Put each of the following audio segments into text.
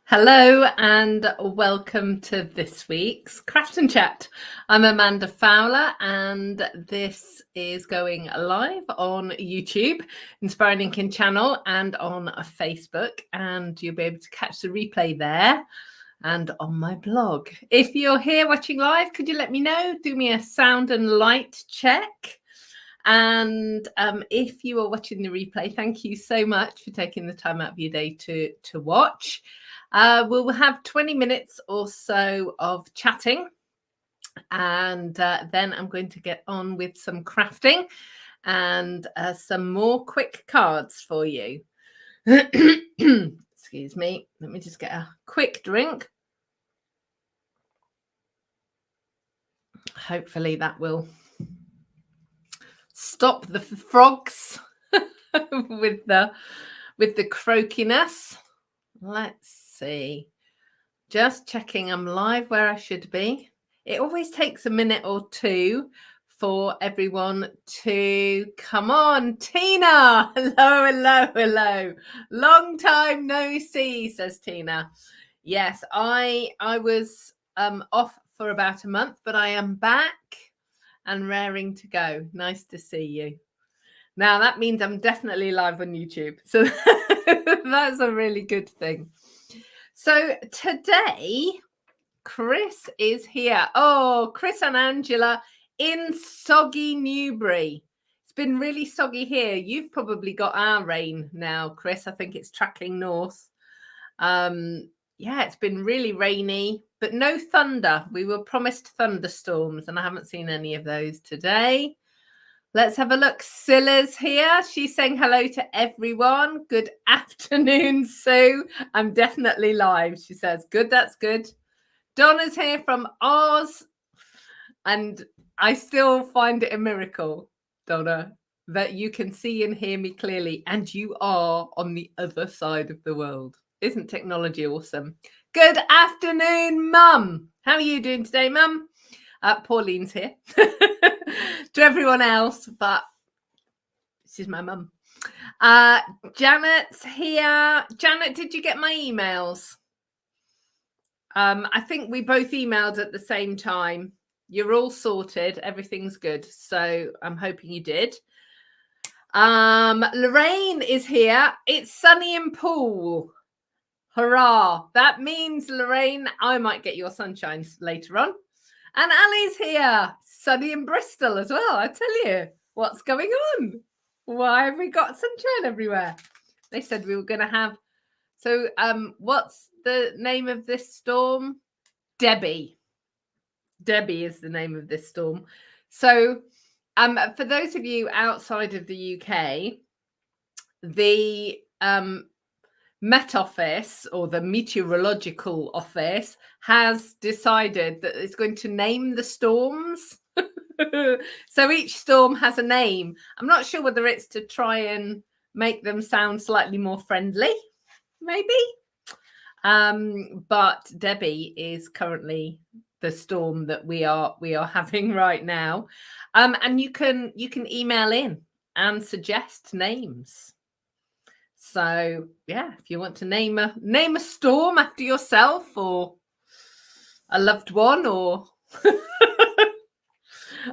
Hello and welcome to this week's Craft and Chat. I'm Amanda Fowler and this is going live on YouTube, Inspiring Inking channel, and on Facebook, and you'll be able to catch the replay there and on my blog. If you're here watching live, could you let me know? Do me a sound and light check. And if you are watching the replay, thank you so much for taking the time out of your day to watch. We'll have 20 minutes or so of chatting, and then I'm going to get on with some crafting and some more quick cards for you. Excuse me, let me just get a quick drink. Hopefully that will stop the frogs with the croakiness. Let's see, just checking I'm live where I should be. It always takes a minute or two for everyone to come on. Tina, hello. Long time no see, says Tina. Yes, I was off for about a month, but I am back and raring to go. Nice to see you. Now that means I'm definitely live on YouTube, so that's a really good thing. So today, Chris is here. Oh, Chris and Angela in soggy Newbury. It's been really soggy here. You've probably got our rain now, Chris. I think it's tracking north. Yeah, it's been really rainy, but no thunder. We were promised thunderstorms, and I haven't seen any of those today. Let's have a look. Scylla's here. She's saying hello to everyone. Good afternoon, Sue. I'm definitely live, she says. Good, that's good. Donna's here from Oz. And I still find it a miracle, Donna, that you can see and hear me clearly. And you are on the other side of the world. Isn't technology awesome? Good afternoon, Mum. How are you doing today, Mum? Pauline's here. To everyone else, but this is my mum. Janet's here. Janet, did you get my emails? I think we both emailed at the same time. You're all sorted. Everything's good. So I'm hoping you did. Lorraine is here. It's sunny in Poole. Hurrah. That means, Lorraine, I might get your sunshine later on. And Ali's here, sunny in Bristol as well. I tell you, what's going on? Why have we got sunshine everywhere? They said we were going to have. So what's the name of this storm? Debbie. Debbie is the name of this storm. So for those of you outside of the UK, the Met Office, or the Meteorological Office, has decided that it's going to name the storms. So each storm has a name. I'm not sure whether it's to try and make them sound slightly more friendly, maybe. But Debbie is currently the storm that we are having right now. And you can email in and suggest names. So yeah, if you want to name a storm after yourself or a loved one, or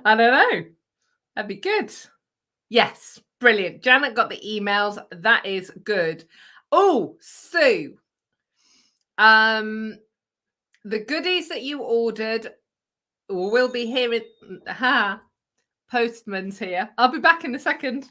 I don't know, that'd be good. Yes, brilliant. Janet got the emails. That is good. Oh, Sue, the goodies that you ordered will be here. Postman's here. I'll be back in a second.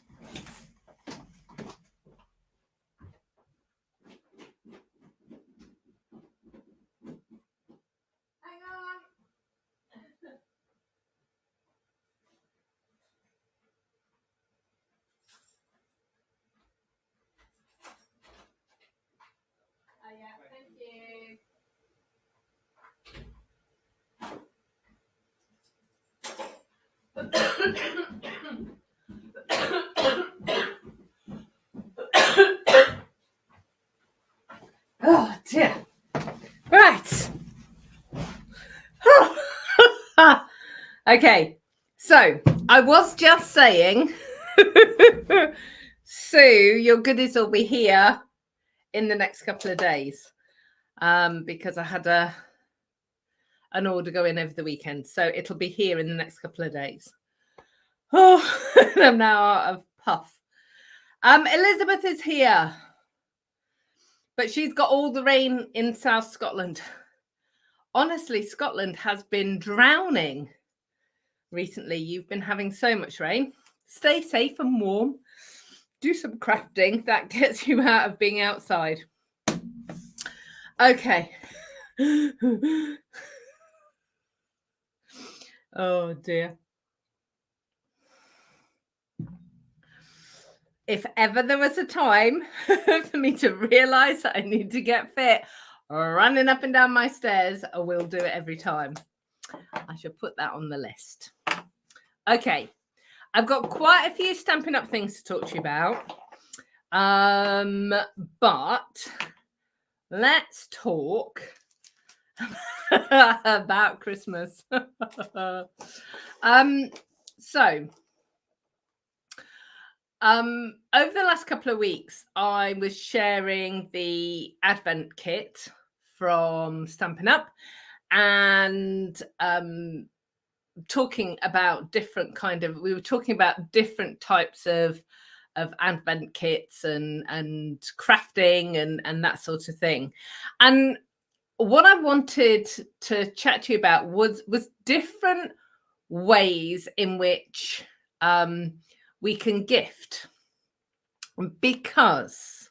Oh dear. Right. Okay. So I was just saying, Sue, your goodies will be here in the next couple of days. because I had an order go in over the weekend. So it'll be here in the next couple of days. Oh, I'm now out of puff. Elizabeth is here, but she's got all the rain in South Scotland. Honestly, Scotland has been drowning recently. You've been having so much rain. Stay safe and warm. Do some crafting. That gets you out of being outside. Okay. Oh dear. If ever there was a time for me to realize that I need to get fit, running up and down my stairs, I will do it every time. I should put that on the list. Okay. I've got quite a few Stampin' Up things to talk to you about. But let's talk about Christmas. Over the last couple of weeks, I was sharing the Advent kit from Stampin' Up and talking about different we were talking about different types of Advent kits and crafting and that sort of thing. And what I wanted to chat to you about was different ways in which we can gift, because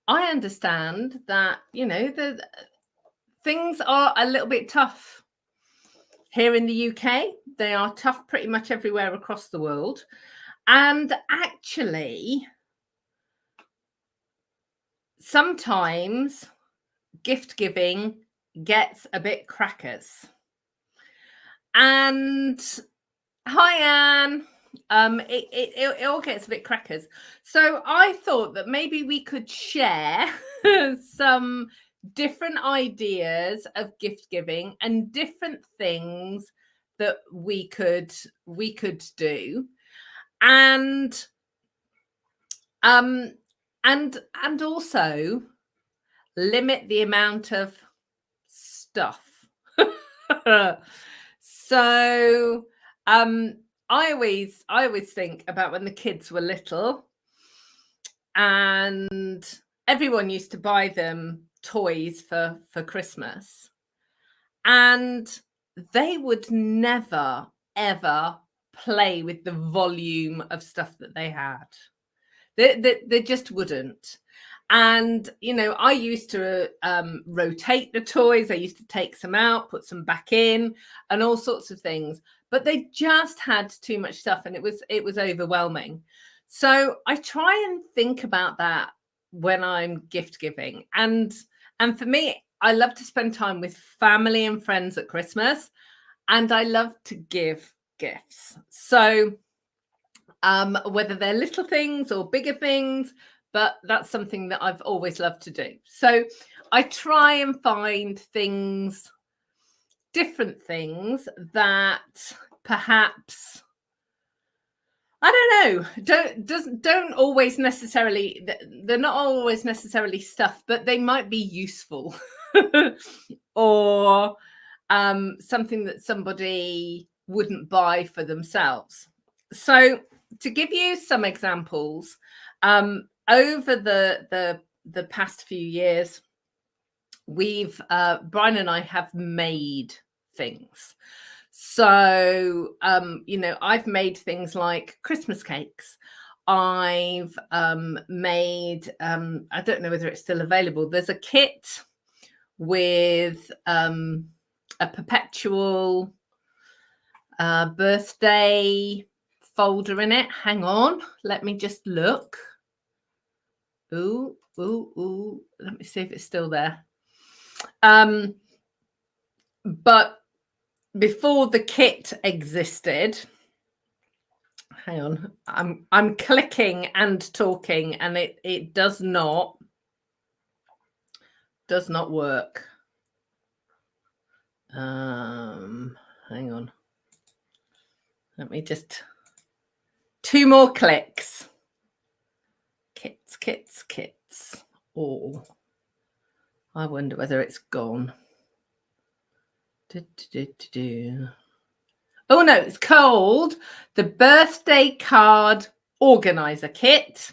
I understand that, the things are a little bit tough here in the UK. They are tough pretty much everywhere across the world. And actually, sometimes gift giving gets a bit crackers. And hi, Anne. It all gets a bit crackers. So I thought that maybe we could share some different ideas of gift giving and different things that we could do, and also limit the amount of stuff. So I always think about when the kids were little, and everyone used to buy them toys for Christmas, and they would never ever play with the volume of stuff that they had. They just wouldn't. And I used to rotate the toys. I used to take some out, put some back in, and all sorts of things. But they just had too much stuff, and it was overwhelming. So I try and think about that when I'm gift giving. And for me, I love to spend time with family and friends at Christmas, and I love to give gifts. So whether they're little things or bigger things, but that's something that I've always loved to do. So I try and find different things that perhaps, I don't know, don't always necessarily, they're not always necessarily stuff, but they might be useful or something that somebody wouldn't buy for themselves. So to give you some examples, over the past few years, Brian and I have made things. So I've made things like Christmas cakes. I've made I don't know whether it's still available. There's a kit with a perpetual birthday folder in it. Hang on, let me just look. Ooh. Let me see if it's still there. But before the kit existed, hang on, I'm clicking and talking, and it does not work. Hang on. Let me just 2 more clicks. Kits. Oh, I wonder whether it's gone. Oh no, it's called the Birthday Card Organizer Kit.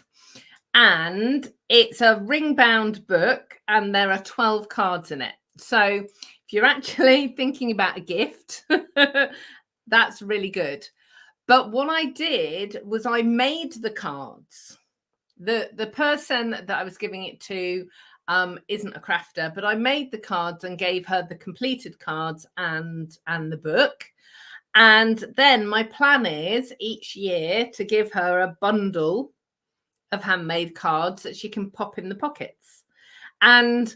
And it's a ring bound book and there are 12 cards in it. So if you're actually thinking about a gift, that's really good. But what I did was I made the cards. The person that I was giving it to isn't a crafter, but I made the cards and gave her the completed cards and the book. And then my plan is each year to give her a bundle of handmade cards that she can pop in the pockets. And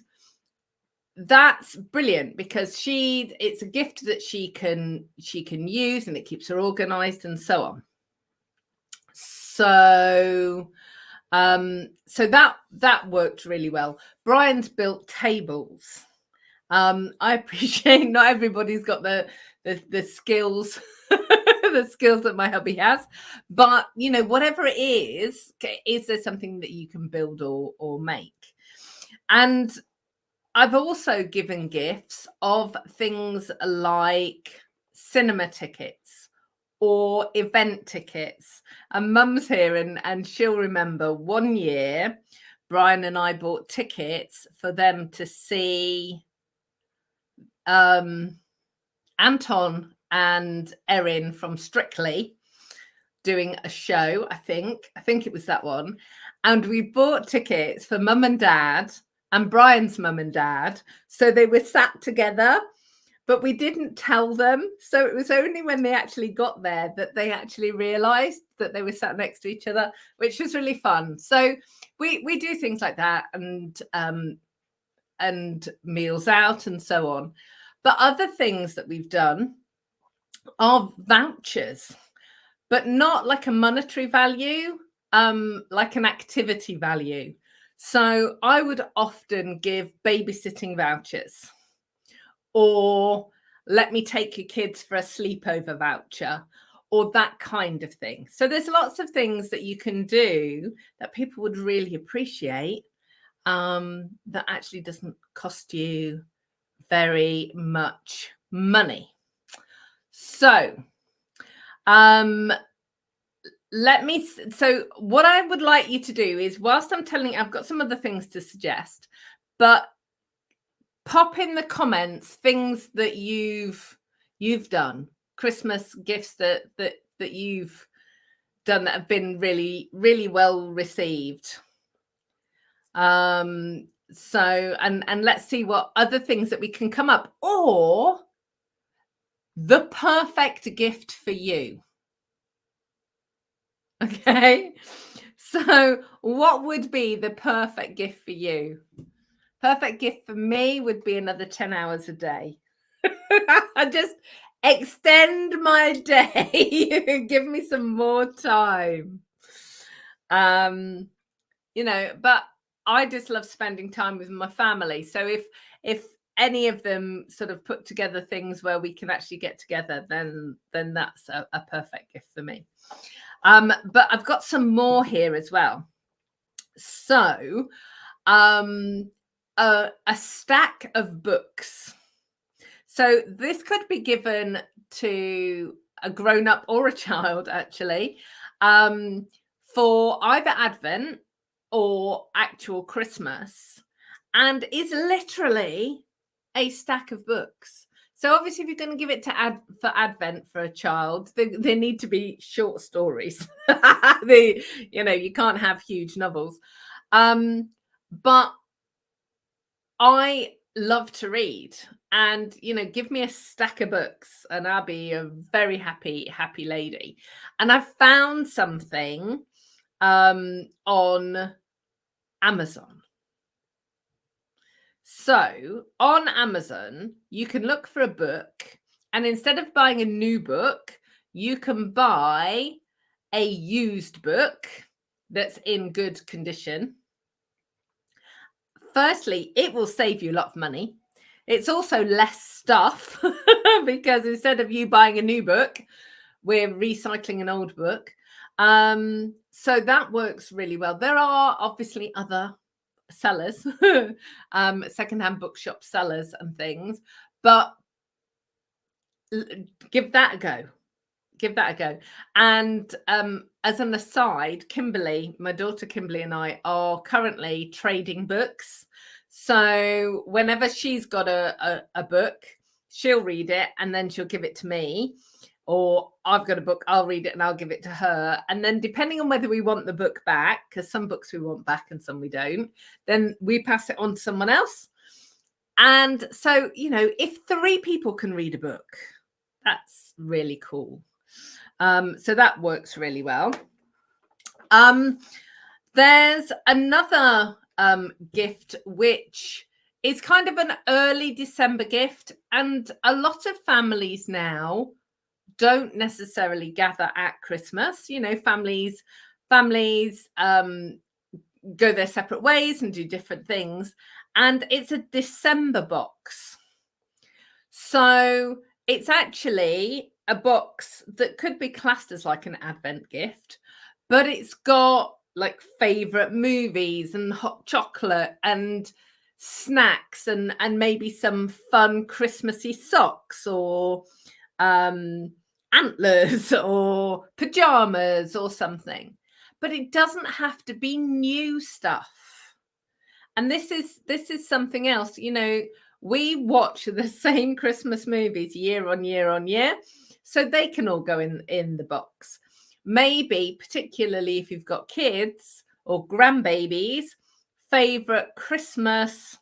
that's brilliant because it's a gift that she can use and it keeps her organized and so on. So that worked really well. Brian's built tables. I appreciate not everybody's got the skills the skills that my hubby has, but you know, whatever it is there something that you can build or make? And I've also given gifts of things like cinema tickets or event tickets. And Mum's here and she'll remember one year Brian and I bought tickets for them to see Anton and Erin from Strictly doing a show. I think it was that one. And we bought tickets for Mum and Dad and Brian's mum and dad. So they were sat together, but we didn't tell them. So it was only when they actually got there that they actually realized that they were sat next to each other, which was really fun. So we do things like that and meals out and so on. But other things that we've done are vouchers, but not like a monetary value, like an activity value. So I would often give babysitting vouchers or let me take your kids for a sleepover voucher or that kind of thing. So there's lots of things that you can do that people would really appreciate that actually doesn't cost you very much money. So so what I would like you to do is, whilst I'm telling you, I've got some other things to suggest, but pop in the comments things that you've done, Christmas gifts that you've done that have been really, really well received. So and let's see what other things that we can come up, or the perfect gift for you. Okay, so what would be the perfect gift for you? Perfect gift for me would be another 10 hours a day. I just extend my day. Give me some more time. You know, but I just love spending time with my family. So if any of them sort of put together things where we can actually get together, then that's a perfect gift for me. But I've got some more here as well. So a stack of books. So this could be given to a grown-up or a child, actually, for either Advent or actual Christmas, and is literally a stack of books. So obviously, if you're going to give it to for Advent for a child, they need to be short stories. You can't have huge novels. But I love to read, and give me a stack of books and I'll be a very happy lady. And I found something on Amazon. So on Amazon, you can look for a book, and instead of buying a new book, you can buy a used book that's in good condition. Firstly, it will save you a lot of money. It's also less stuff because instead of you buying a new book, we're recycling an old book. So that works really well. There are obviously other sellers, secondhand bookshop sellers and things, but give that a go. Give that a go. And as an aside, Kimberly, my daughter Kimberly, and I are currently trading books. So whenever she's got a book, she'll read it and then she'll give it to me. Or I've got a book, I'll read it and I'll give it to her. And then depending on whether we want the book back, because some books we want back and some we don't, then we pass it on to someone else. And so, you know, if 3 people can read a book, that's really cool. So that works really well. There's another gift, which is kind of an early December gift. And a lot of families now don't necessarily gather at Christmas. You know, families go their separate ways and do different things. And it's a December box. So it's actually a box that could be classed as like an Advent gift, but it's got like favorite movies and hot chocolate and snacks and maybe some fun Christmassy socks or antlers or pajamas or something. But it doesn't have to be new stuff. And this is something else, you know. We watch the same Christmas movies year on year on year, so they can all go in the box. Maybe, particularly if you've got kids or grandbabies, favorite Christmas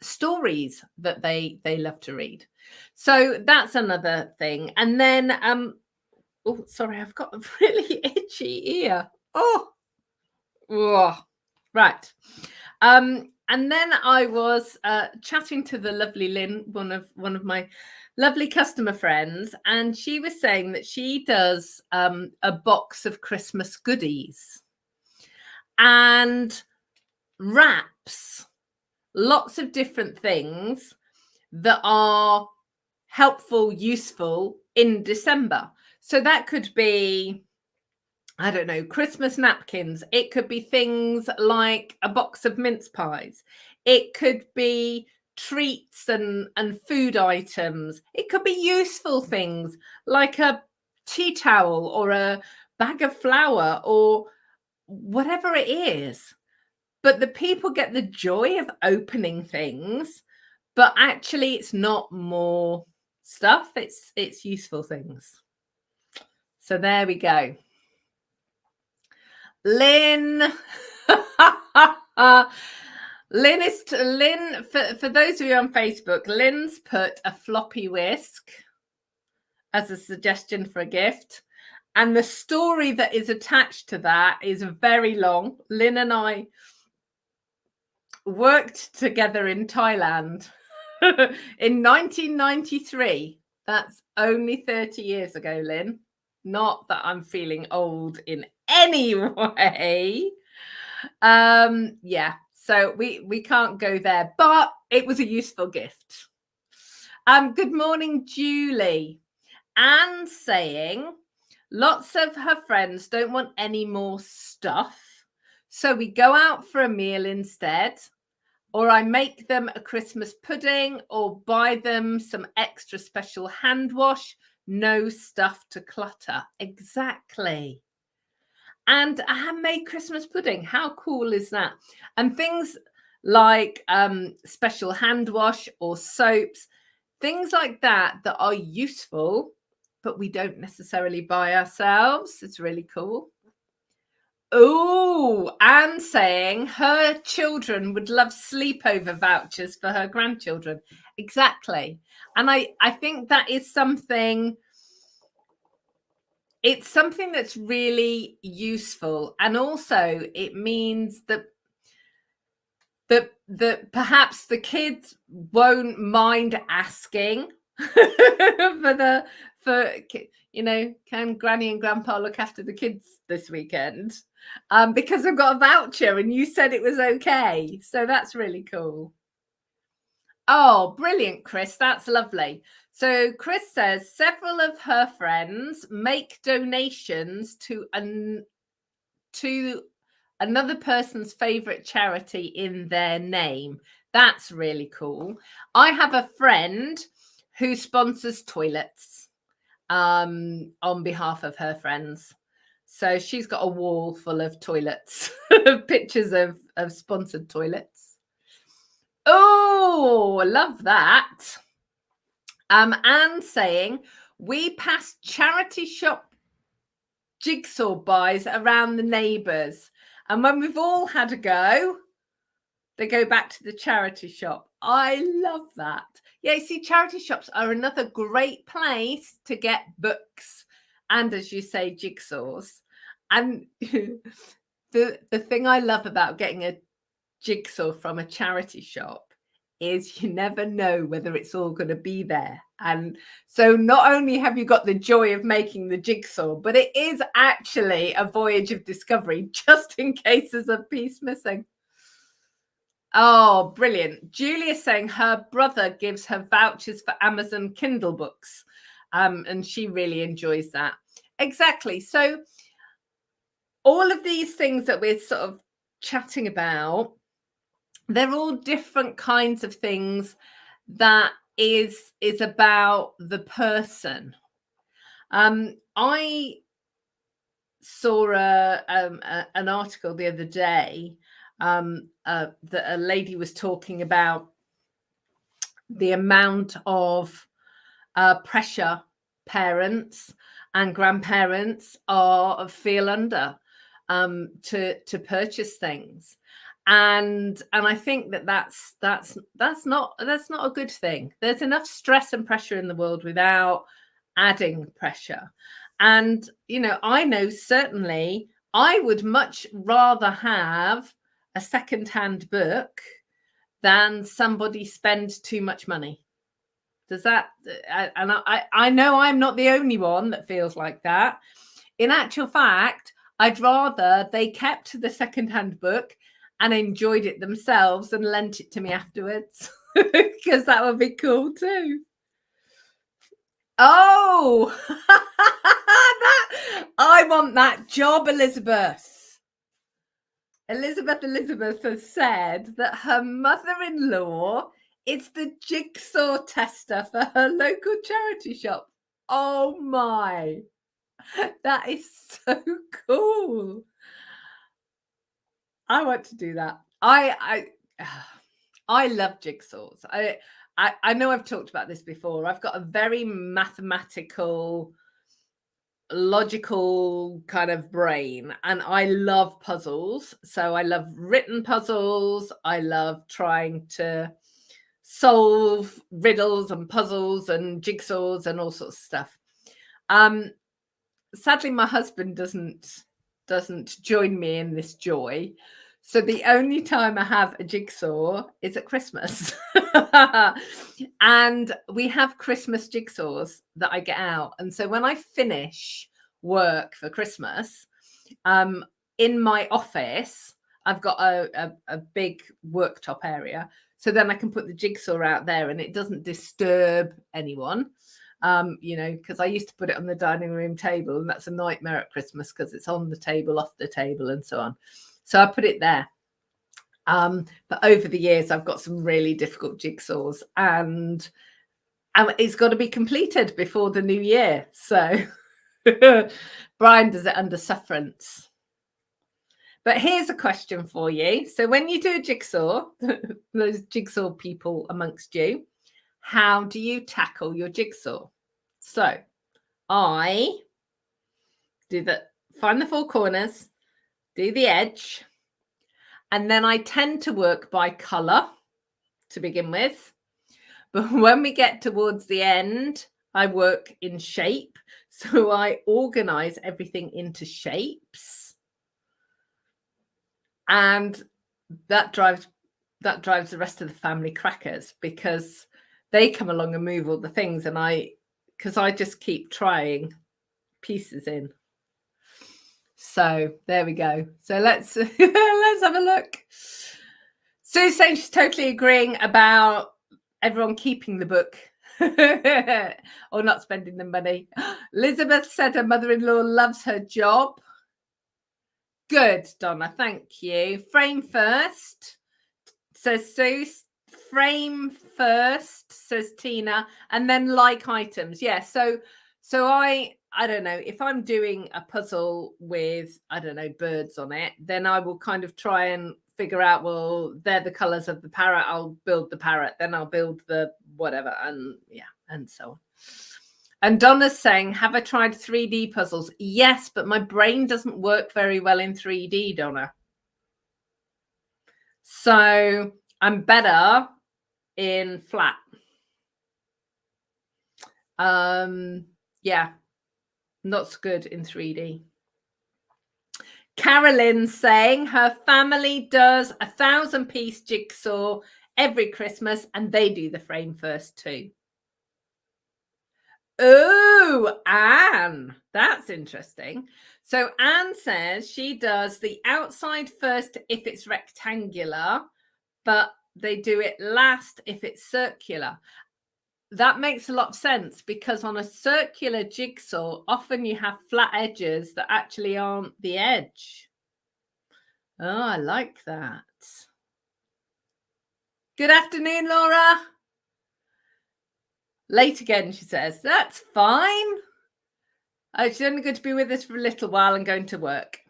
stories that they love to read. So that's another thing. And then, oh, sorry, I've got a really itchy ear. Oh, right. And then I was chatting to the lovely Lynn, one of my lovely customer friends, and she was saying that she does a box of Christmas goodies and wraps lots of different things that are helpful, useful in December. So that could be, I don't know, Christmas napkins. It could be things like a box of mince pies. It could be treats and food items. It could be useful things like a tea towel or a bag of flour or whatever it is. But the people get the joy of opening things, but actually it's not more stuff. It's useful things. So there we go. Lynn. Lynn, for those of you on Facebook, Lynn's put a floppy whisk as a suggestion for a gift. And the story that is attached to that is very long. Lynn and I worked together in Thailand in 1993. That's only 30 years ago, Lynn. Not that I'm feeling old in any way. Yeah, so we can't go there, but it was a useful gift. Good morning, Julie. Anne saying lots of her friends don't want any more stuff, so we go out for a meal instead, or I make them a Christmas pudding or buy them some extra special hand wash. No stuff to clutter. Exactly. And a handmade Christmas pudding. How cool is that? And things like special hand wash or soaps, things like that are useful, but we don't necessarily buy ourselves. It's really cool. Oh, Anne saying her children would love sleepover vouchers for her grandchildren. Exactly. And I think that is something, it's something that's really useful. And also it means that perhaps the kids won't mind asking for you know, can Granny and Grandpa look after the kids this weekend? Because I've got a voucher and you said it was okay. So that's really cool. Oh, brilliant, Chris. That's lovely. So Chris says several of her friends make donations to another person's favorite charity in their name. That's really cool. I have a friend who sponsors toilets on behalf of her friends. So she's got a wall full of toilets, pictures of sponsored toilets. Oh, love that. Anne saying, we pass charity shop jigsaw buys around the neighbours. And when we've all had a go, they go back to the charity shop. I love that. Yeah, you see, charity shops are another great place to get books and, as you say, jigsaws. And the thing I love about getting a jigsaw from a charity shop is you never know whether it's all going to be there. And so not only have you got the joy of making the jigsaw, but it is actually a voyage of discovery just in case there's a piece missing. Oh, brilliant. Julia's saying her brother gives her vouchers for Amazon Kindle books, and she really enjoys that. Exactly. So all of these things that we're sort of chatting about, they're all different kinds of things that is about the person. I saw an article the other day that a lady was talking about the amount of pressure parents and grandparents feel under to purchase things, and I think that's not a good thing. There's enough stress and pressure in the world without adding pressure. And I know certainly I would much rather have a second-hand book than somebody spend too much money. Does that? And I know I'm not the only one that feels like that. In actual fact, I'd rather they kept the second-hand book and enjoyed it themselves and lent it to me afterwards, because that would be cool too. Oh, I want that job, Elizabeth. Elizabeth has said that her mother-in-law is the jigsaw tester for her local charity shop. Oh my, that is so cool. I want to do that. I love jigsaws. I know I've talked about this before. I've got a very mathematical, logical kind of brain, and I love puzzles. So I love written puzzles. I love trying to solve riddles and puzzles and jigsaws and all sorts of stuff. Sadly, my husband doesn't join me in this joy. So the only time I have a jigsaw is at Christmas. And we have Christmas jigsaws that I get out. And so when I finish work for Christmas, in my office, I've got a big worktop area. So then I can put the jigsaw out there and it doesn't disturb anyone. Because I used to put it on the dining room table, and that's a nightmare at Christmas because it's on the table, off the table, and so on. So I put it there. But over the years, I've got some really difficult jigsaws, and it's got to be completed before the new year. So Brian does it under sufferance. But here's a question for you. So when you do a jigsaw, those jigsaw people amongst you, how do you tackle your jigsaw? So I find the four corners, do the edge, and then I tend to work by colour to begin with. But when we get towards the end, I work in shape. So I organise everything into shapes. And that drives the rest of the family crackers, because they come along and move all the things, and because I just keep trying pieces in. So there we go. So let's have a look. Sue's saying she's totally agreeing about everyone keeping the book or not spending the money. Elizabeth said her mother-in-law loves her job. Good, Donna. Thank you. Frame first, says Sue. Frame first, says Tina, and then like items. Yeah. So I don't know, if I'm doing a puzzle with, I don't know, birds on it, then I will kind of try and figure out, well, they're the colors of the parrot. I'll build the parrot, then I'll build the whatever, and yeah, and so on. And Donna's saying, have I tried 3D puzzles? Yes, but my brain doesn't work very well in 3D, Donna. So I'm better in flat. Yeah, not so good in 3D. Carolyn saying her family does 1,000-piece jigsaw every Christmas, and they do the frame first too. Oh, Anne, that's interesting. So Anne says she does the outside first if it's rectangular, but they do it last if it's circular. That makes a lot of sense, because on a circular jigsaw, often you have flat edges that actually aren't the edge. Oh, I like that. Good afternoon, Laura. Late again, she says. That's fine. She's only going to be with us for a little while and going to work.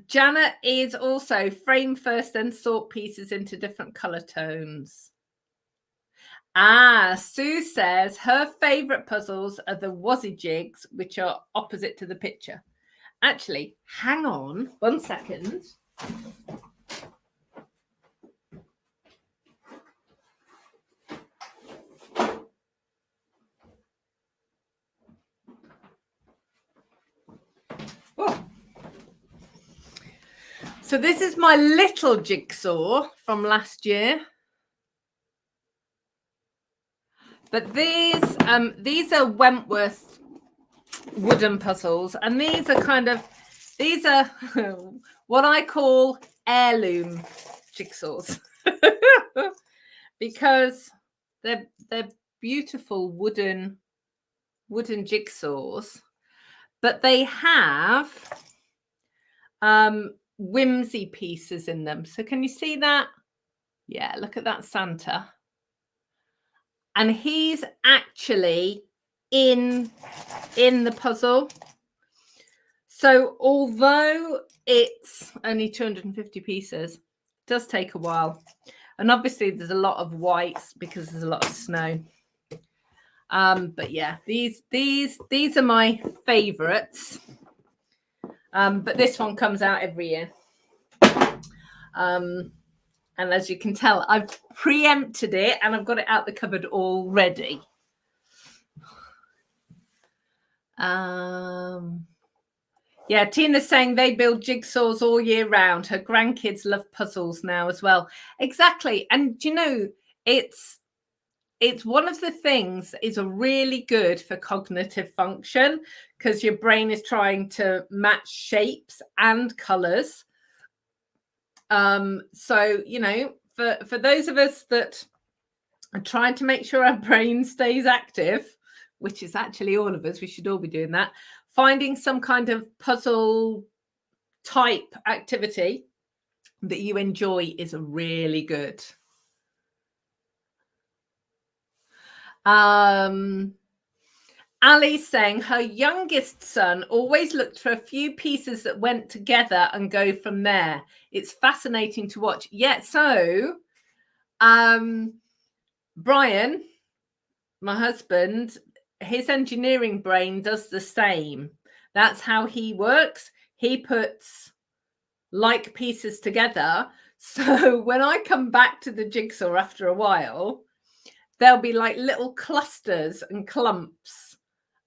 Janet is also frame first, then sort pieces into different color tones. Sue says her favorite puzzles are the Wazzy jigs, which are opposite to the picture. Actually, hang on 1 second. Oh. So this is my little jigsaw from last year. But these are Wentworth wooden puzzles, and these are what I call heirloom jigsaws because they're beautiful wooden jigsaws, but they have whimsy pieces in them. So can you see that? Yeah, look at that Santa. And he's actually in the puzzle. So although it's only 250 pieces, it does take a while. And obviously there's a lot of whites because there's a lot of snow. But yeah, these are my favorites. But this one comes out every year. And as you can tell, I've preempted it and I've got it out the cupboard already. Yeah, Tina's saying they build jigsaws all year round. Her grandkids love puzzles now as well. Exactly. And you know, it's one of the things that is really good for cognitive function, because your brain is trying to match shapes and colors. So, you know, for those of us that are trying to make sure our brain stays active, which is actually all of us, we should all be doing that, finding some kind of puzzle type activity that you enjoy is really good. Ali's saying her youngest son always looked for a few pieces that went together and go from there. It's fascinating to watch. Yeah, so Brian, my husband, his engineering brain does the same. That's how he works. He puts like pieces together. So when I come back to the jigsaw after a while, there'll be like little clusters and clumps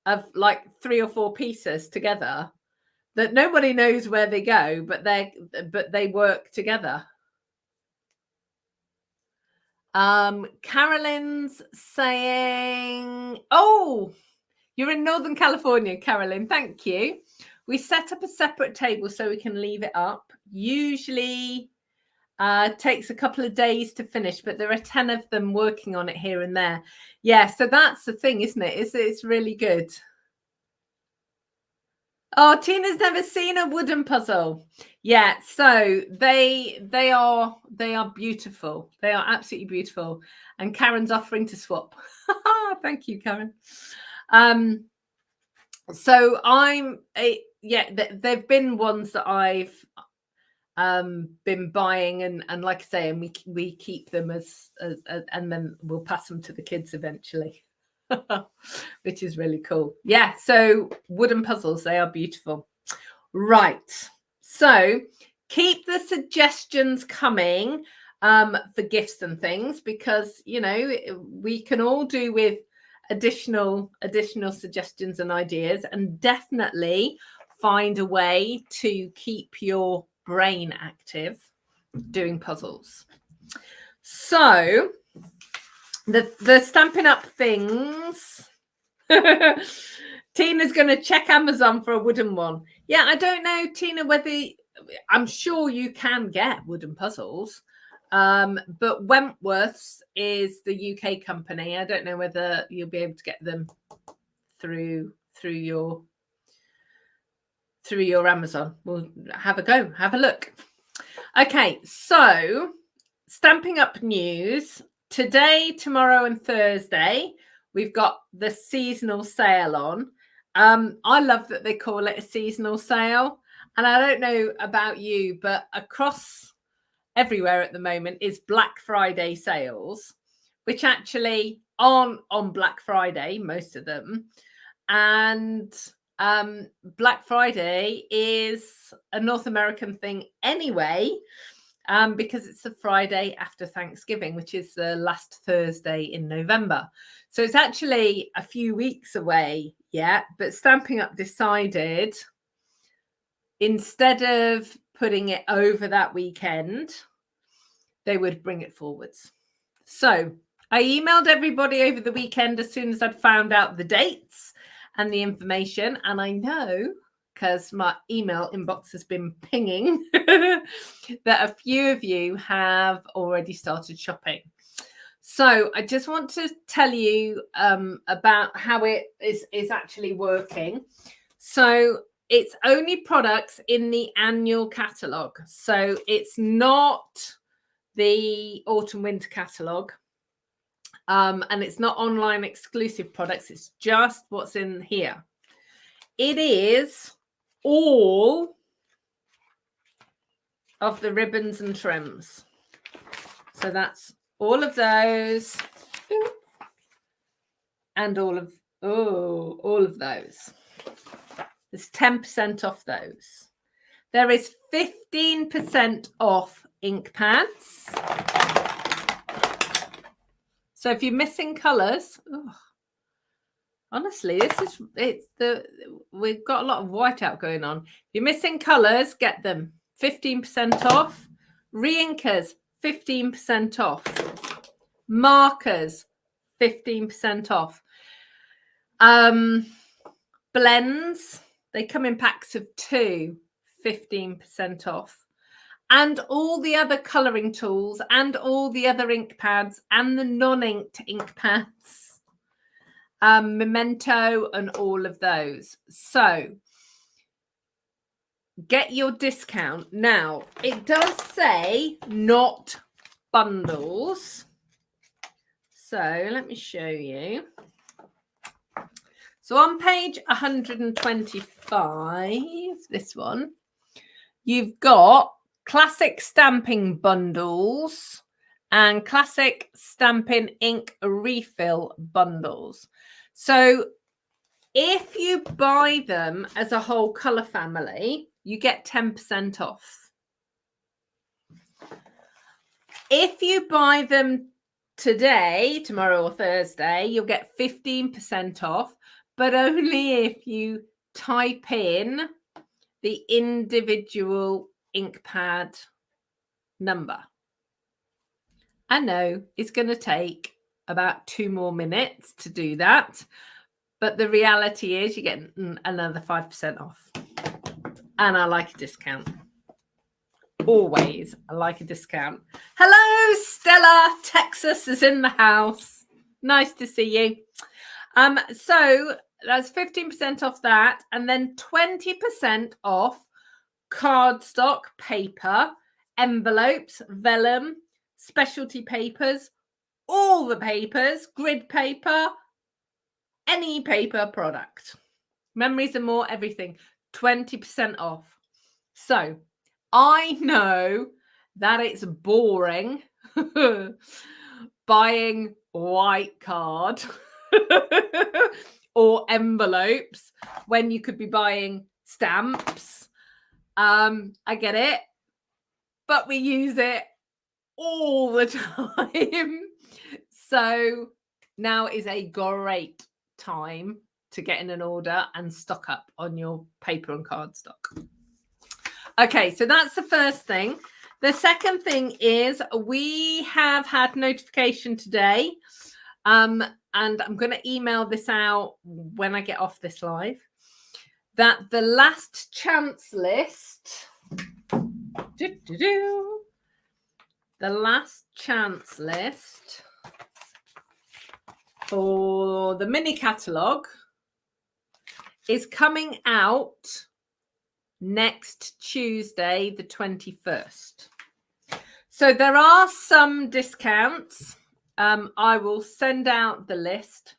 of like 3 or 4 pieces together that nobody knows where they go, but they work together. Carolyn's saying, oh, you're in Northern California, Carolyn. Thank you. We set up a separate table so we can leave it up. Usually takes a couple of days to finish, but there are 10 of them working on it here and there. Yeah, so that's the thing, isn't it? It's really good. Oh, Tina's never seen a wooden puzzle. Yeah, so they are beautiful. They are absolutely beautiful. And Karen's offering to swap. Thank you, Karen. So they've been ones that I've been buying, and like I say, and we keep them as and then we'll pass them to the kids eventually. Which is really cool. Yeah, so wooden puzzles, they are beautiful. Right, so keep the suggestions coming for gifts and things, because you know we can all do with additional suggestions and ideas, and definitely find a way to keep your brain active doing puzzles. So the Stampin' Up things. Tina's going to check Amazon for a wooden one. Yeah, I don't know, Tina, whether I'm sure you can get wooden puzzles, but Wentworth's is the UK company. I don't know whether you'll be able to get them through your Amazon. We'll have a go, have a look. Okay, so Stampin' Up news today, tomorrow, and Thursday. We've got the seasonal sale on. I love that they call it a seasonal sale. And I don't know about you, but across everywhere at the moment is Black Friday sales, which actually aren't on Black Friday, most of them. And Black Friday is a North American thing anyway, because it's the Friday after Thanksgiving, which is the last Thursday in November. So it's actually a few weeks away yet, but Stampin' Up decided instead of putting it over that weekend, they would bring it forwards. So I emailed everybody over the weekend as soon as I'd found out the dates and the information. And I know, because my email inbox has been pinging, that a few of you have already started shopping. So I just want to tell you about how it is actually working. So it's only products in the annual catalogue. So it's not the autumn winter catalogue. And it's not online exclusive products. It's just what's in here. It is all of the ribbons and trims. So that's all of those and all of those. There's 10% off those. There is 15% off ink pads. So if you're missing colours, honestly, we've got a lot of whiteout going on. If you're missing colours, get them. 15% off. Reinkers, 15% off. Markers, 15% off. Blends, they come in packs of 2, 15% off. And all the other colouring tools and all the other ink pads and the non-inked ink pads, Memento and all of those. So get your discount. Now, it does say not bundles. So let me show you. So on page 125, this one, you've got classic stamping bundles and classic stamping ink refill bundles. So if you buy them as a whole colour family, you get 10% off. If you buy them today, tomorrow or Thursday, you'll get 15% off, but only if you type in the individual ink pad number. I know it's going to take about 2 more minutes to do that, but the reality is you get another 5% off. And I like a discount. Always, I like a discount. Hello, Stella. Texas is in the house. Nice to see you. So That's 15% off that. And then 20% off cardstock, paper, envelopes, vellum, specialty papers, all the papers, grid paper, any paper product. Memories and more, everything. 20% off. So I know that it's boring buying white card or envelopes when you could be buying stamps. I get it, but we use it all the time. So now is a great time to get in an order and stock up on your paper and cardstock. Okay, so that's the first thing. The second thing is we have had notification today, and I'm going to email this out when I get off this live, that the last chance list, the last chance list for the mini catalogue is coming out next Tuesday, the 21st. So there are some discounts. I will send out the list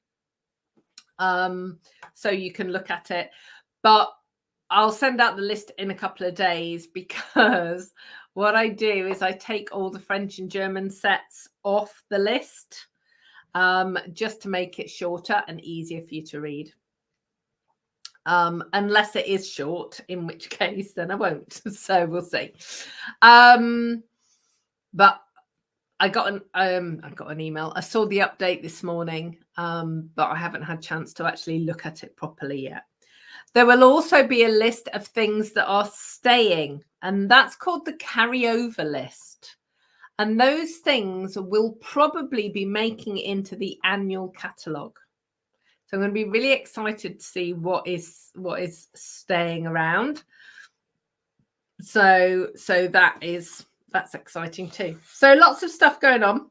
so you can look at it, but I'll send out the list in a couple of days, because what I do is I take all the French and German sets off the list, just to make it shorter and easier for you to read. Unless it is short, in which case then I won't. So we'll see. But I got an email. I saw the update this morning, but I haven't had a chance to actually look at it properly yet. There will also be a list of things that are staying, and that's called the carryover list. And those things will probably be making it into the annual catalogue. So I'm going to be really excited to see what is staying around. So that's exciting too. So lots of stuff going on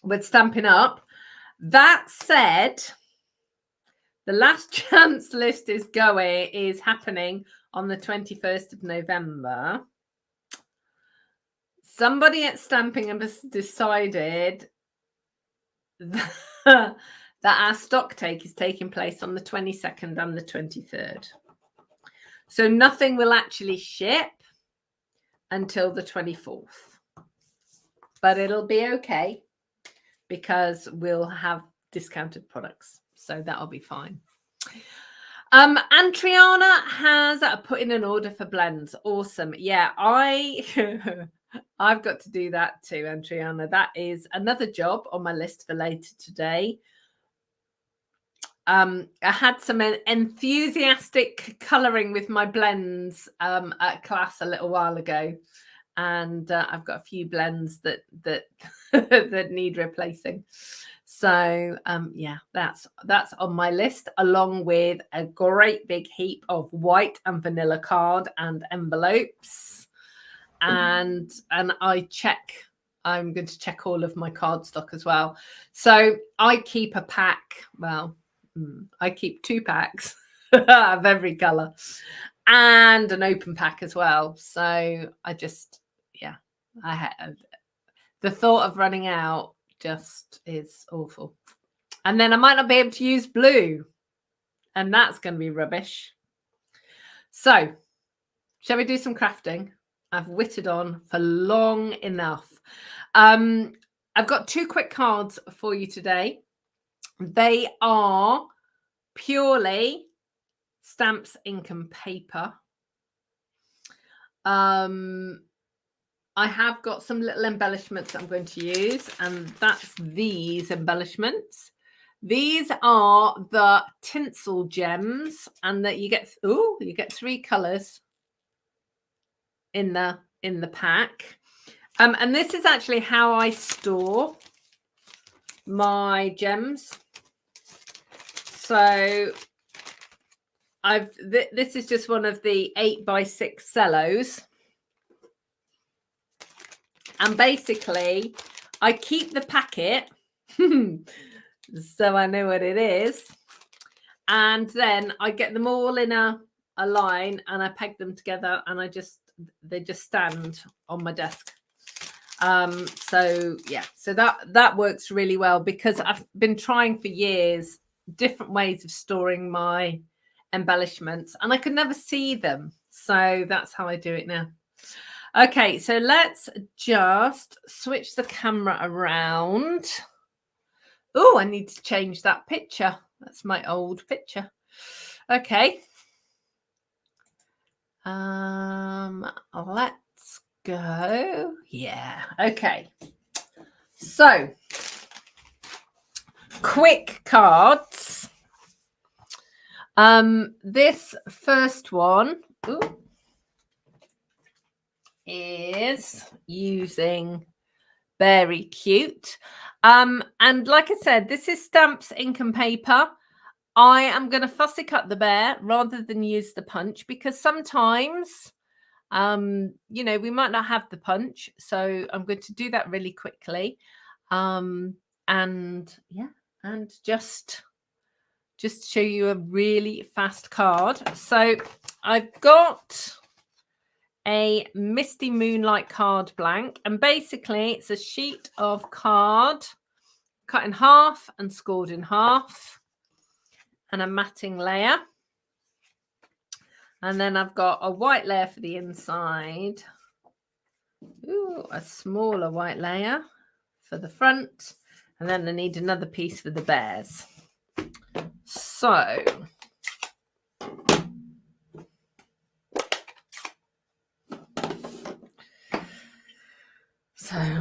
with Stampin' Up. That said, the last chance list is happening on the 21st of November. Somebody at Stampin' Up has decided that our stock take is taking place on the 22nd and the 23rd. So nothing will actually ship until the 24th. But it'll be okay, because we'll have discounted products. So that'll be fine. And Triana has put in an order for blends. Awesome. Yeah, I've got to do that too, and Triana. That is another job on my list for later today. I had some enthusiastic colouring with my blends at class a little while ago, and I've got a few blends that that need replacing. So yeah, that's on my list, along with a great big heap of white and vanilla card and envelopes, and I'm going to check all of my cardstock as well. So I keep a pack. Well, I keep 2 packs of every colour and an open pack as well. So I had the thought of running out just is awful. And then I might not be able to use blue, and that's going to be rubbish. So shall we do some crafting? I've whittled on for long enough. I've got 2 quick cards for you today. They are purely stamps, ink and paper. I have got some little embellishments that I'm going to use, and that's these embellishments. These are the tinsel gems, and that you get 3 colors in the pack. And this is actually how I store my gems. So this is just one of the 8x6 cellos, and basically I keep the packet so I know what it is, And then I get them all in a line and I peg them together, and they just stand on my desk. So yeah, so that works really well, because I've been trying for years different ways of storing my embellishments and I could never see them. So that's how I do it now. Okay, so let's just switch the camera around. Oh, I need to change that picture. That's my old picture. Okay. Let's go. Yeah. Okay. So, quick cards. This first one is using Very Cute. And like I said, this is Stamps, ink and paper. I am going to fussy cut the bear rather than use the punch, because sometimes, you know, we might not have the punch. So I'm going to do that really quickly. And yeah, and just show you a really fast card. So I've got a Misty Moonlight card blank, and basically it's a sheet of card cut in half and scored in half, and a matting layer, and then I've got a white layer for the inside. Ooh, a smaller white layer for the front, and then I need another piece for the bears. So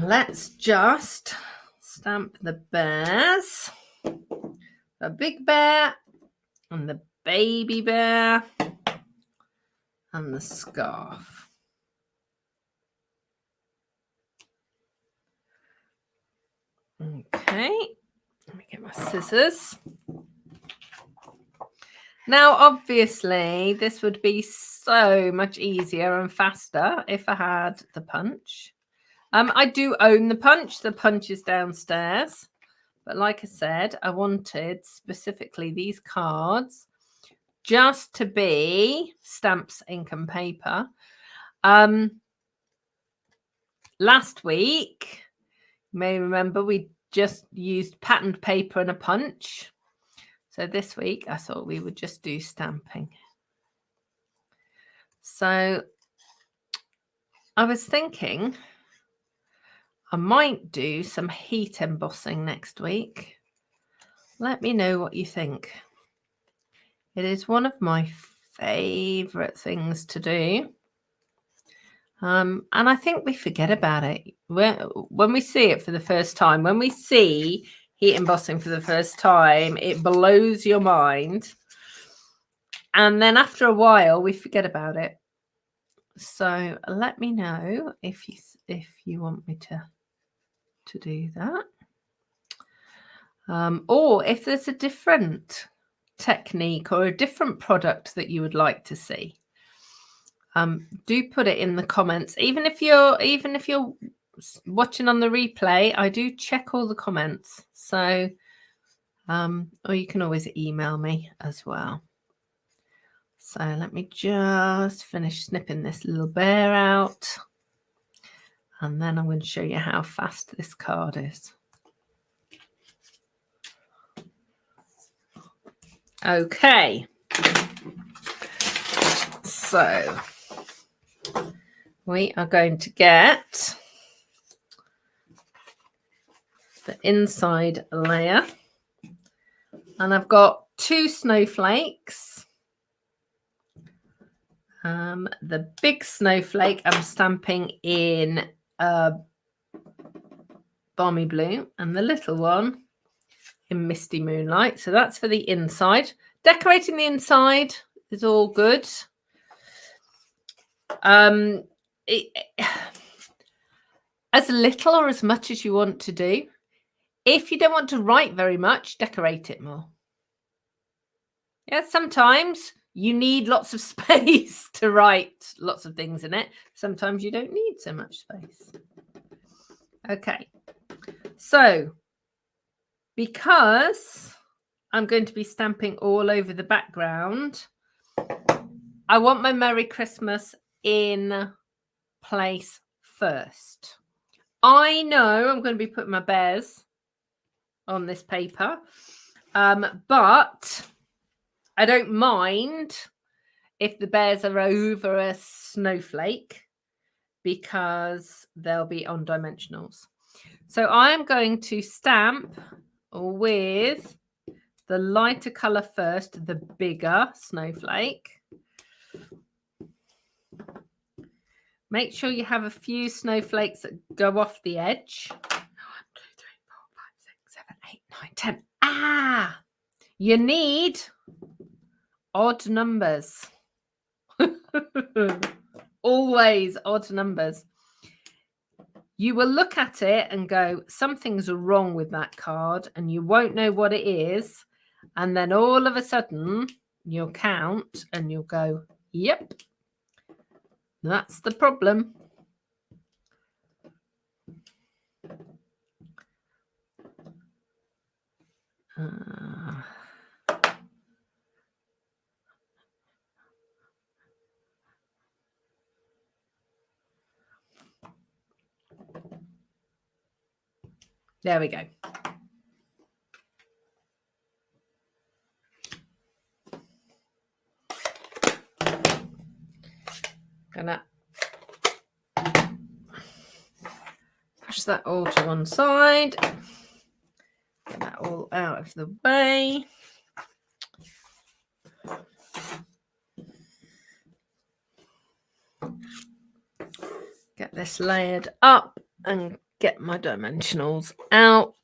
let's just stamp the bears. The big bear and the baby bear and the scarf. Okay, let me get my scissors. Now, obviously, this would be so much easier and faster if I had the punch. I do own the punch. The punch is downstairs. But like I said, I wanted specifically these cards just to be Stamps, ink and paper. Last week, you may remember, we just used patterned paper and a punch. So this week, I thought we would just do stamping. So I was thinking I might do some heat embossing next week. Let me know what you think. It is one of my favorite things to do. And I think we forget about it when we see it for the first time. When we see heat embossing for the first time, it blows your mind. And then after a while, we forget about it. So let me know if you want me to do that. Or if there's a different technique or a different product that you would like to see. Do put it in the comments. Even if you're watching on the replay, I do check all the comments. So, or you can always email me as well. So let me just finish snipping this little bear out, and then I'm going to show you how fast this card is. Okay. So we are going to get the inside layer, and I've got 2 snowflakes. The big snowflake I'm stamping in Balmy Blue, and the little one in Misty Moonlight. So that's for the inside. Decorating the inside is all good. As little or as much as you want to do. If you don't want to write very much, decorate it more. Yeah, sometimes you need lots of space to write lots of things in it. Sometimes you don't need so much space. Okay. So, because I'm going to be stamping all over the background. I want my Merry Christmas in place first. I know I'm going to be putting my bears on this paper, but I don't mind if the bears are over a snowflake because they'll be on dimensionals. So I'm going to stamp with the lighter color first, the bigger snowflake. Make sure you have a few snowflakes that go off the edge. 1, 2, 3, 4, 5, 6, 7, 8, 9, 10. Ah! You need odd numbers. Always odd numbers. You will look at it and go, something's wrong with that card, and you won't know what it is. And then all of a sudden, you'll count and you'll go, yep, that's the problem. There we go. Gonna push that all to one side. Get that all out of the way. Get this layered up and get my dimensionals out.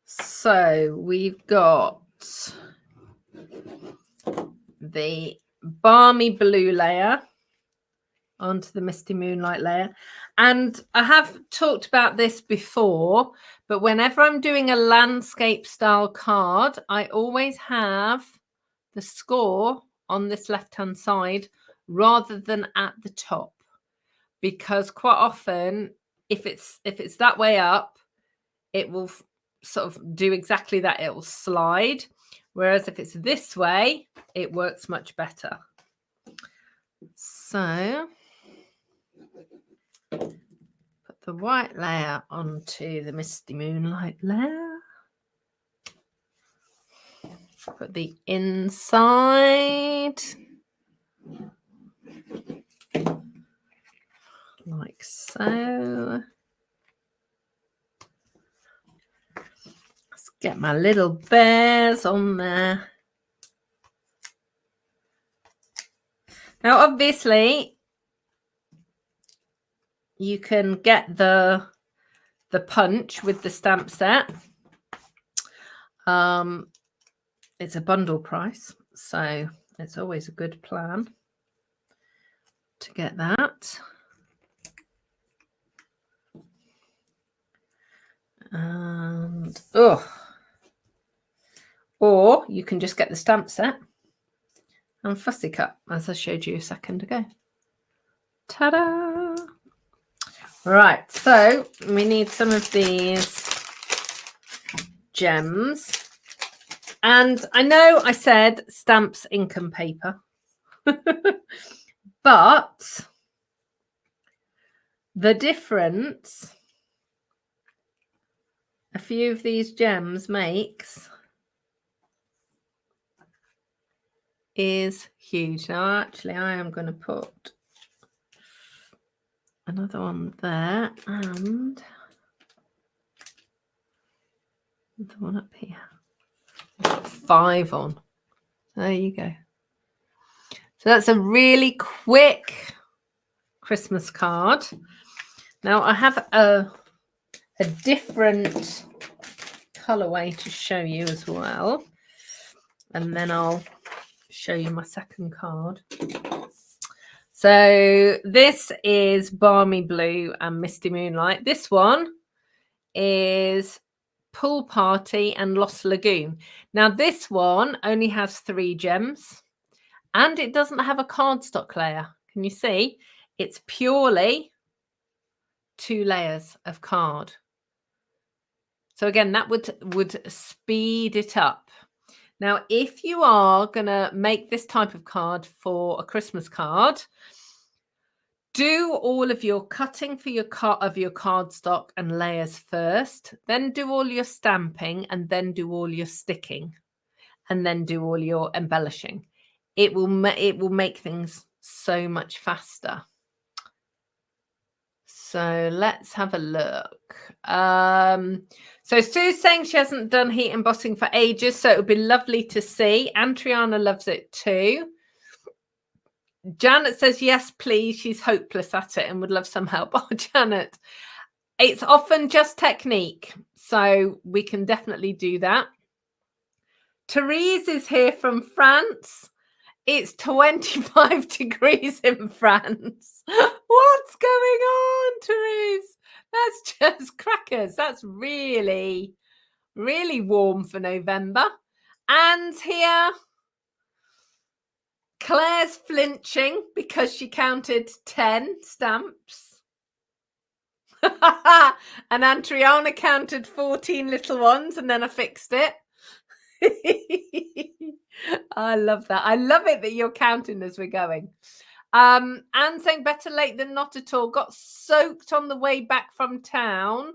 So we've got the balmy blue layer onto the misty moonlight layer. And I have talked about this before, but whenever I'm doing a landscape style card, I always have the score on this left-hand side rather than at the top, because quite often if it's that way up, it will sort of do exactly that. It will slide, whereas if it's this way, it works much better. So put the white layer onto the misty moonlight layer. Put the inside like so. Let's get my little bears on there. Now, obviously, you can get the punch with the stamp set. It's a bundle price, so it's always a good plan to get that. And or you can just get the stamp set and fussy cut, as I showed you a second ago. Ta-da! Right, so we need some of these gems. And I know I said stamps, ink and paper, but the difference a few of these gems makes is huge. Now, actually, I am going to put another one there and the one up here. Got 5 on. There you go. So that's a really quick Christmas card. Now I have a different colorway to show you as well, and then I'll show you my second card. So this is Balmy Blue and Misty Moonlight. This one is Pool Party and Lost Lagoon. Now this one only has 3 gems and it doesn't have a cardstock layer. Can you see? It's purely 2 layers of card. So again, that would speed it up. Now, if you are going to make this type of card for a Christmas card, do all of your cutting for your cardstock and layers first, then do all your stamping, and then do all your sticking, and then do all your embellishing. It will make things so much faster. So let's have a look. So Sue's saying she hasn't done heat embossing for ages, so it would be lovely to see. And Triana loves it too. Janet says, yes, please. She's hopeless at it and would love some help. Oh, Janet, it's often just technique. So we can definitely do that. Therese is here from France. It's 25 degrees in France. What's going on, Therese? That's just crackers. That's really, really warm for November. And here, Claire's flinching because she counted 10 stamps. And Antriana counted 14 little ones, and then I fixed it. I love that. I love it that you're counting as we're going. And saying better late than not at all. Got soaked on the way back from town.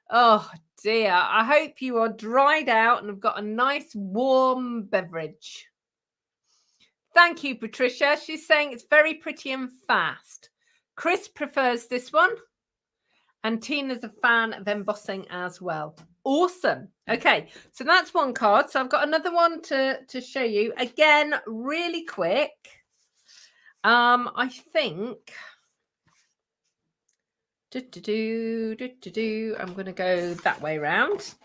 Oh dear. I hope you are dried out and have got a nice warm beverage. Thank you, Patricia. She's saying it's very pretty and fast. Chris prefers this one. And Tina's a fan of embossing as well. Awesome. Okay, so that's one card. So I've got another one to show you. Again, really quick. I think I'm going to go that way around.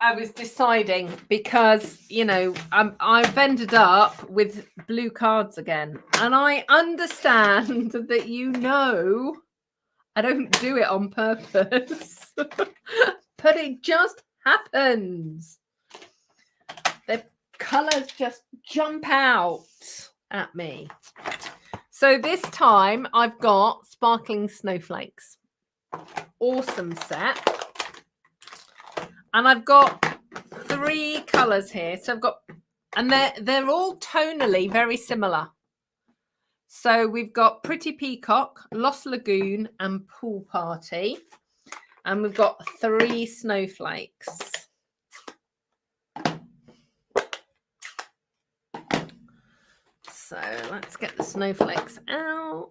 I was deciding because, you know, I've ended up with blue cards again. And I understand that, you know, I don't do it on purpose, but it just happens. The colours just jump out at me. So this time I've got sparkling snowflakes. Awesome set. And I've got 3 colours here. So I've got, and they're all tonally very similar. So we've got Pretty Peacock, Lost Lagoon, and Pool Party. And we've got 3 snowflakes. So let's get the snowflakes out.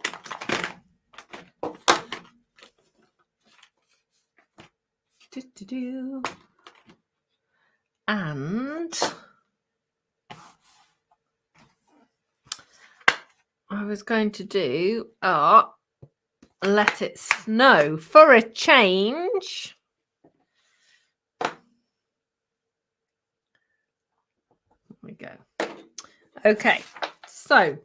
And I was going to do let it snow for a change. There we go. Okay, so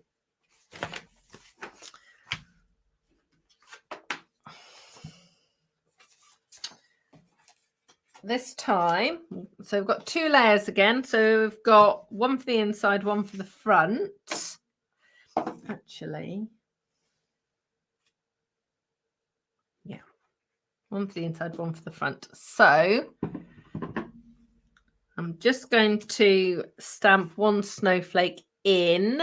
this time, so we've got 2 layers again. So we've got one for the inside, one for the front. Actually, yeah, one for the inside, one for the front. So I'm just going to stamp one snowflake in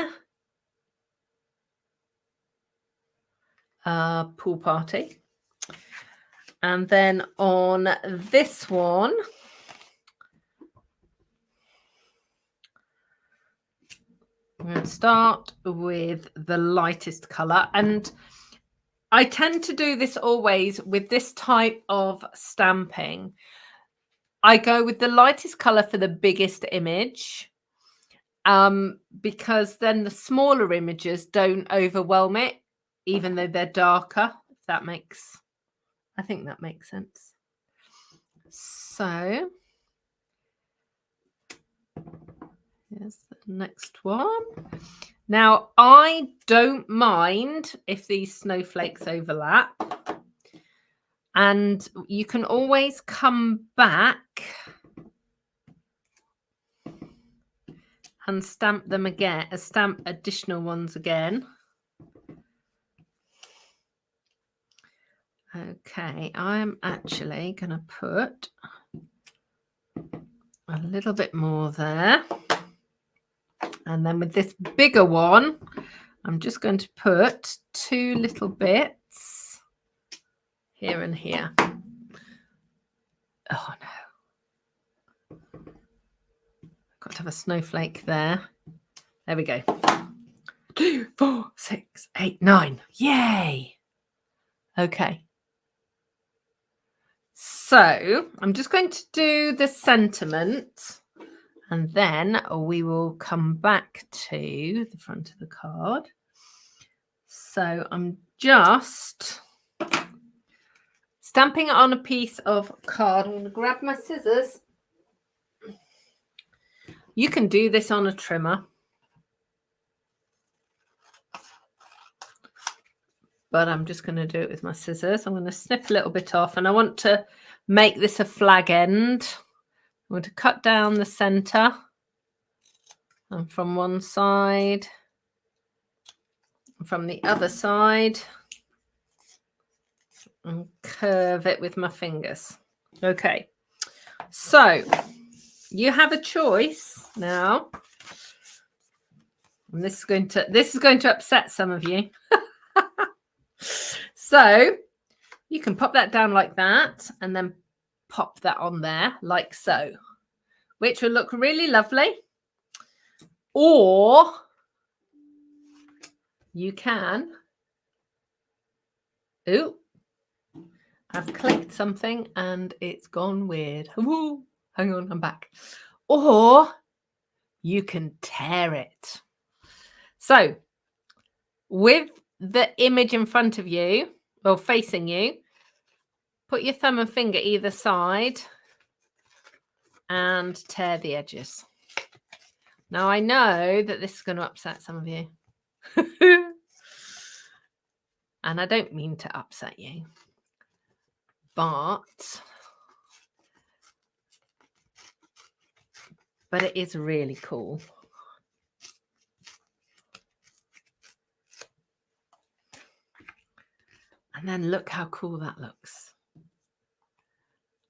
Pool Party. And then on this one, I'm going to start with the lightest colour. And I tend to do this always with this type of stamping. I go with the lightest colour for the biggest image, because then the smaller images don't overwhelm it, even though they're darker, if that makes, I think that makes sense. So here's the next one. Now, I don't mind if these snowflakes overlap. And you can always come back and stamp them again, stamp additional ones again. Okay, I'm actually going to put a little bit more there. And then with this bigger one, I'm just going to put 2 little bits here and here. Oh no. Got to have a snowflake there. There we go. 2, 4, 6, 8, 9. Yay! Okay. So I'm just going to do the sentiment, and then we will come back to the front of the card. So I'm just stamping it on a piece of card. I'm going to grab my scissors. You can do this on a trimmer, but I'm just going to do it with my scissors. I'm going to snip a little bit off, and I want to make this a flag end. I'm going to cut down the center, and from one side, and from the other side, and curve it with my fingers. Okay, so you have a choice now, and this is going to upset some of you. So you can pop that down like that, and then pop that on there like so, which will look really lovely. Or you can, ooh, I've clicked something and it's gone weird. Ooh, hang on, I'm back. Or you can tear it. So with the image in front of you, or facing you, put your thumb and finger either side and tear the edges. Now I know that this is going to upset some of you. And I don't mean to upset you, but it is really cool. And then look how cool that looks.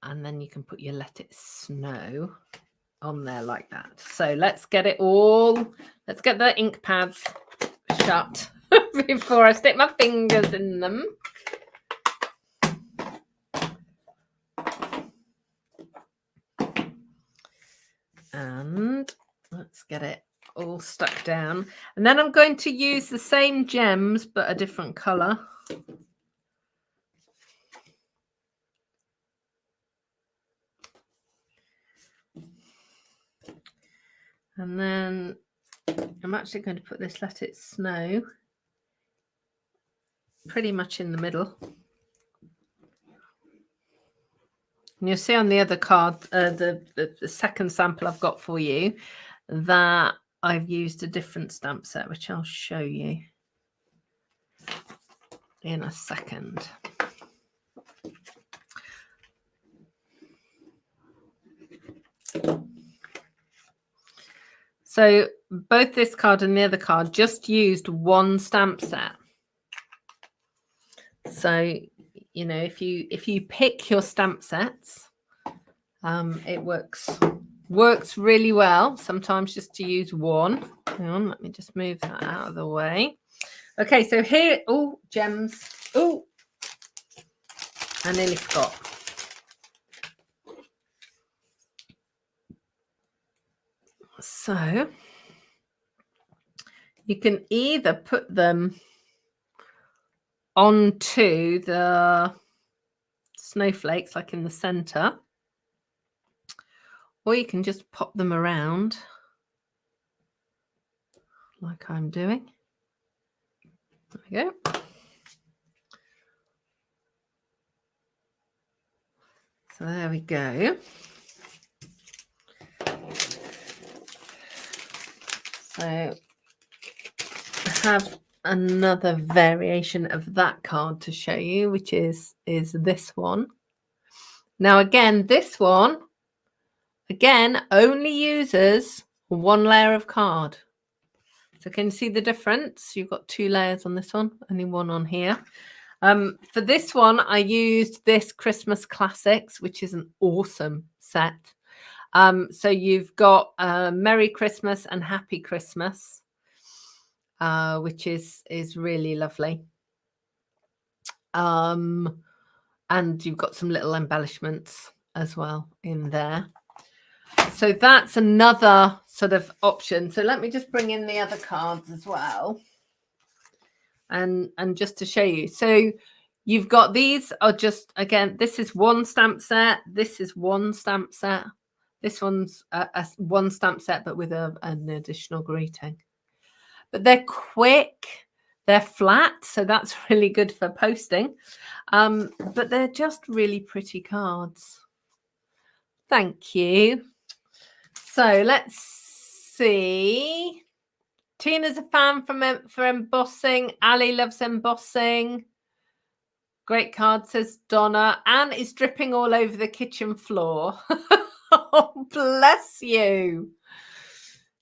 And then you can put your Let It Snow on there like that. So let's get the ink pads shut before I stick my fingers in them. And let's get it all stuck down. And then I'm going to use the same gems, but a different color. And then I'm actually going to put this Let It Snow pretty much in the middle. And you'll see on the other card, the second sample I've got for you, that I've used a different stamp set, which I'll show you in a second. So both this card and the other card just used one stamp set. So, you know, if you pick your stamp sets, it works really well. Sometimes just to use one. Hang on, let me just move that out of the way. Okay, so here, oh, gems. Oh, I nearly forgot. So you can either put them onto the snowflakes, like in the center, or you can just pop them around like I'm doing. There we go. So there we go. So I have another variation of that card to show you, which is this one. Now again, this one only uses one layer of card. So can you see the difference? You've got 2 layers on this one, only one on here. For this one, I used this Christmas Classics, which is an awesome set. So you've got Merry Christmas and Happy Christmas, which is really lovely. And you've got some little embellishments as well in there. So that's another sort of option. So let me just bring in the other cards as well. And just to show you. So you've got these are just, again, this is one stamp set. This is one stamp set. This one's a one stamp set, but with an additional greeting. But they're quick. They're flat, so that's really good for posting. But they're just really pretty cards. Thank you. So let's see. Tina's a fan for embossing. Ali loves embossing. Great card, says Donna. Anne is dripping all over the kitchen floor. Oh, bless you.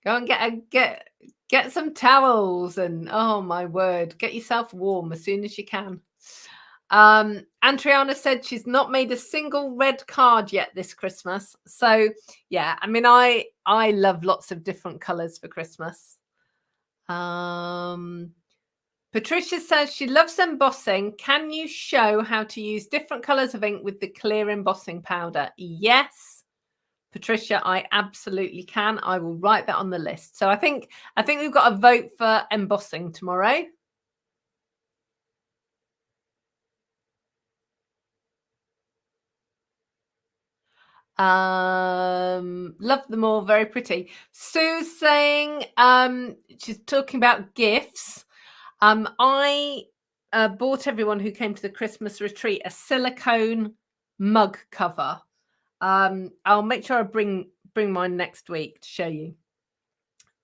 Go and get some towels and, oh my word, get yourself warm as soon as you can. Andriana said she's not made a single red card yet this Christmas. So yeah, I mean, I love lots of different colors for Christmas. Patricia says she loves embossing. Can you show how to use different colors of ink with the clear embossing powder? Yes, Patricia, I absolutely can. I will write that on the list. So I think we've got a vote for embossing tomorrow. Love them all, very pretty. Sue's saying she's talking about gifts. I bought everyone who came to the Christmas retreat a silicone mug cover. I'll make sure I bring mine next week to show you.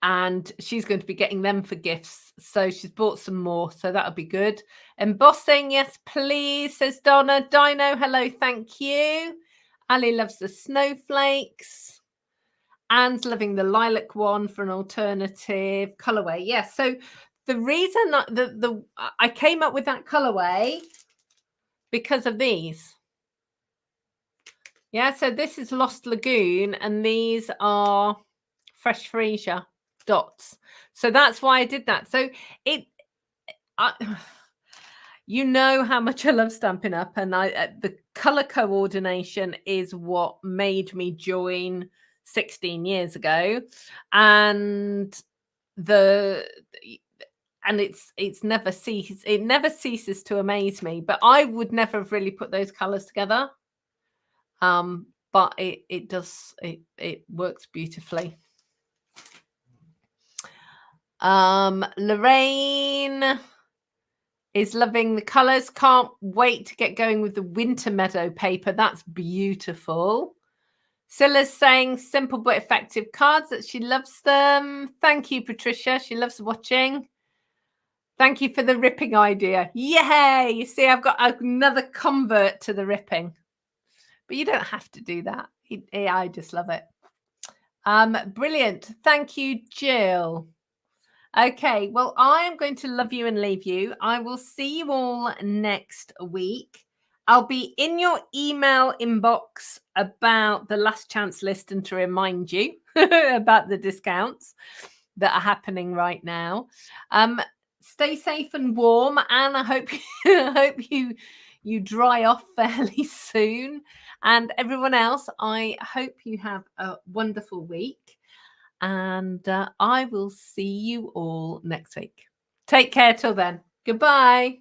And she's going to be getting them for gifts. So she's bought some more. So that'll be good. Embossing, yes, please, says Donna. Dino, hello, thank you. Ali loves the snowflakes. Anne's loving the lilac one for an alternative colorway. Yes. So the reason that I came up with that colorway because of these. Yeah. So this is Lost Lagoon, and these are Fresh Freesia dots. So that's why I did that. So you know how much I love Stampin' Up, and the color coordination is what made me join 16 years ago, and it never ceases to amaze me. But I would never have really put those colors together. But it does, it works beautifully. Lorraine is loving the colors. Can't wait to get going with the Winter Meadow paper. That's beautiful. Scylla's saying simple but effective cards, that she loves them. Thank you, Patricia. She loves watching. Thank you for the ripping idea. Yay! You see, I've got another convert to the ripping. But you don't have to do that. I just love it. Brilliant. Thank you, Jill. Okay, well, I am going to love you and leave you. I will see you all next week. I'll be in your email inbox about the last chance list and to remind you about the discounts that are happening right now. Stay safe and warm, and I hope you dry off fairly soon. And everyone else, I hope you have a wonderful week. And I will see you all next week. Take care till then. Goodbye.